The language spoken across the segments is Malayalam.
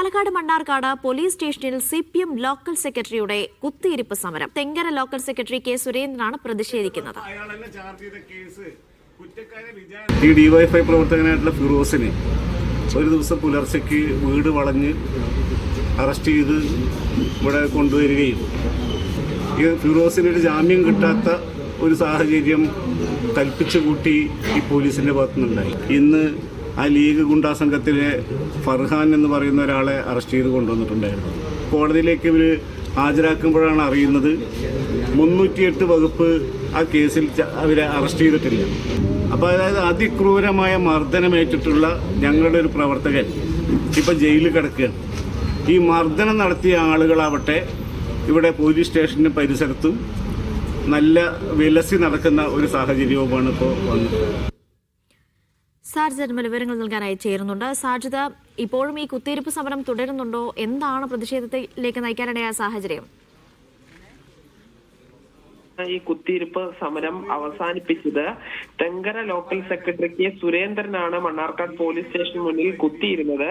പാലക്കാട് മണ്ണാർക്കാട് പോലീസ് സ്റ്റേഷനിൽ CPM ലോക്കൽ സെക്രട്ടറിയുടെ കുത്തിയിരിപ്പ് സമരം. തെങ്കര ലോക്കൽ സെക്രട്ടറി കെ സുരേന്ദ്രനാണ് പ്രതിഷേധിക്കുന്നത്. ഈ ഡിവൈഎഫ്ഐ പ്രവർത്തകനായിട്ടുള്ള ഫിറോസിനെ ഒരു ദിവസം പുലർച്ചയ്ക്ക് വീട് വളഞ്ഞ് അറസ്റ്റ് ചെയ്ത് ഇവിടെ കൊണ്ടുവരികയും ഈ ഫിറോസിനൊരു ജാമ്യം കിട്ടാത്ത ഒരു സാഹചര്യം കൽപ്പിച്ചു കൂട്ടി ഈ പോലീസിൻ്റെ ഭാഗത്തുനിന്നുണ്ടായി. ഇന്ന് ആ ലീഗ് ഗുണ്ടാ സംഘത്തിലെ ഫർഹാൻ എന്ന് പറയുന്ന ഒരാളെ അറസ്റ്റ് ചെയ്ത് കൊണ്ടുവന്നിട്ടുണ്ടായിരുന്നു. കോടതിയിലേക്ക് ഇവർ ഹാജരാക്കുമ്പോഴാണ് അറിയുന്നത് 308 വകുപ്പ് ആ കേസിൽ അവരെ അറസ്റ്റ് ചെയ്തിട്ടില്ല. അപ്പോൾ അതായത് അതിക്രൂരമായ മർദ്ദനമേറ്റിട്ടുള്ള ഞങ്ങളുടെ ഒരു പ്രവർത്തകൻ ഇപ്പം ജയിലിൽ കിടക്കുകയാണ്. ഈ മർദ്ദനം നടത്തിയ ആളുകളാവട്ടെ ഇവിടെ പോലീസ് സ്റ്റേഷന് പരിസരത്തും നല്ല വിലസി നടക്കുന്ന ഒരു സാഹചര്യവുമാണ് ഇപ്പോൾ വന്നത്. സാജിദ് വിവരങ്ങൾ നൽകാനായി ചേരുന്നുണ്ട്. സാജിദ്, ഇപ്പോഴും ഈ കുത്തിയിരിപ്പ് സമരം തുടരുന്നുണ്ടോ? എന്താണ് പ്രതിഷേധത്തിലേക്ക് നയിക്കാനിടയായ സാഹചര്യം? ഈ കുത്തിയിരിപ്പ് സമരം അവസാനിപ്പിച്ചത് തെങ്കര ലോക്കൽ സെക്രട്ടറി കെ സുരേന്ദ്രനാണ് മണ്ണാർക്കാട് പോലീസ് സ്റ്റേഷന് മുന്നിൽ കുത്തിയിരുന്നത്.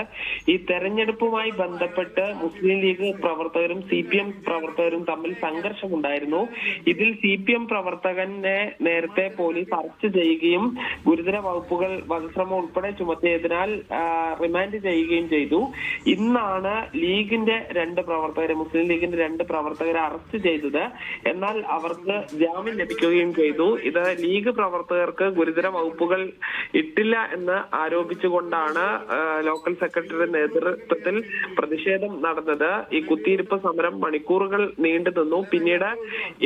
ഈ തെരഞ്ഞെടുപ്പുമായി ബന്ധപ്പെട്ട് മുസ്ലിം ലീഗ് പ്രവർത്തകരും CPM പ്രവർത്തകരും തമ്മിൽ സംഘർഷമുണ്ടായിരുന്നു. ഇതിൽ CPM പ്രവർത്തകനെ നേരത്തെ പോലീസ് അറസ്റ്റ് ചെയ്യുകയും ഗുരുതര വകുപ്പുകൾ വധശ്രമം ഉൾപ്പെടെ ചുമത്തിയതിനാൽ റിമാൻഡ് ചെയ്യുകയും ചെയ്തു. ഇന്നാണ് ലീഗിന്റെ മുസ്ലിം ലീഗിന്റെ 2 പ്രവർത്തകരെ അറസ്റ്റ് ചെയ്തത്. എന്നാൽ അവർക്ക് ജാമ്യം ലഭിക്കുകയും ചെയ്തു. ഇത് ലീഗ് പ്രവർത്തകർക്ക് ഗുരുതര വകുപ്പുകൾ ഇട്ടില്ല എന്ന് ആരോപിച്ചുകൊണ്ടാണ് ലോക്കൽ സെക്രട്ടറിയുടെ നേതൃത്വത്തിൽ പ്രതിഷേധം നടന്നത്. ഈ കുത്തിയിരിപ്പ് സമരം മണിക്കൂറുകൾ നീണ്ടു നിന്നു. പിന്നീട്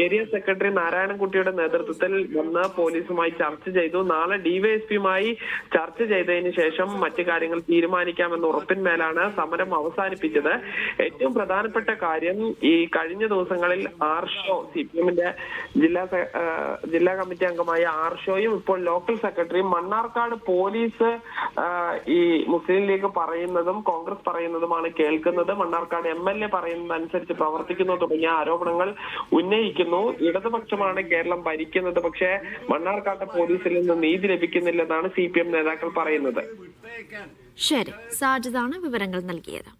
ഏരിയ സെക്രട്ടറി നാരായണൻകുട്ടിയുടെ നേതൃത്വത്തിൽ വന്ന് പോലീസുമായി ചർച്ച ചെയ്തു. നാളെ DYSPയുമായി ചർച്ച ചെയ്തതിന് ശേഷം മറ്റു കാര്യങ്ങൾ തീരുമാനിക്കാമെന്ന ഉറപ്പിന്മേലാണ് സമരം അവസാനിപ്പിച്ചത്. ഏറ്റവും പ്രധാനപ്പെട്ട കാര്യം, ഈ കഴിഞ്ഞ ദിവസങ്ങളിൽ ആർഷോ CPMന്റെ ജില്ലാ കമ്മിറ്റി അംഗമായ ആർഷോയും ഇപ്പോൾ ലോക്കൽ സെക്രട്ടറിയും മണ്ണാർക്കാട് പോലീസ് ഈ മുസ്ലിം ലീഗ് പറയുന്നതും കോൺഗ്രസ് പറയുന്നതുമാണ് കേൾക്കുന്നത്, മണ്ണാർക്കാട് MLA പറയുന്നതനുസരിച്ച് പ്രവർത്തിക്കുന്നു തുടങ്ങിയ ആരോപണങ്ങൾ ഉന്നയിക്കുന്നു. ഇടതുപക്ഷമാണ് കേരളം ഭരിക്കുന്നത്, പക്ഷേ മണ്ണാർക്കാട് പോലീസിൽ നിന്ന് നീതി ലഭിക്കുന്നില്ലെന്നാണ് CPM നേതാക്കൾ പറയുന്നത്. ശരി, സാജിദാണ് വിവരങ്ങൾ നൽകിയത്.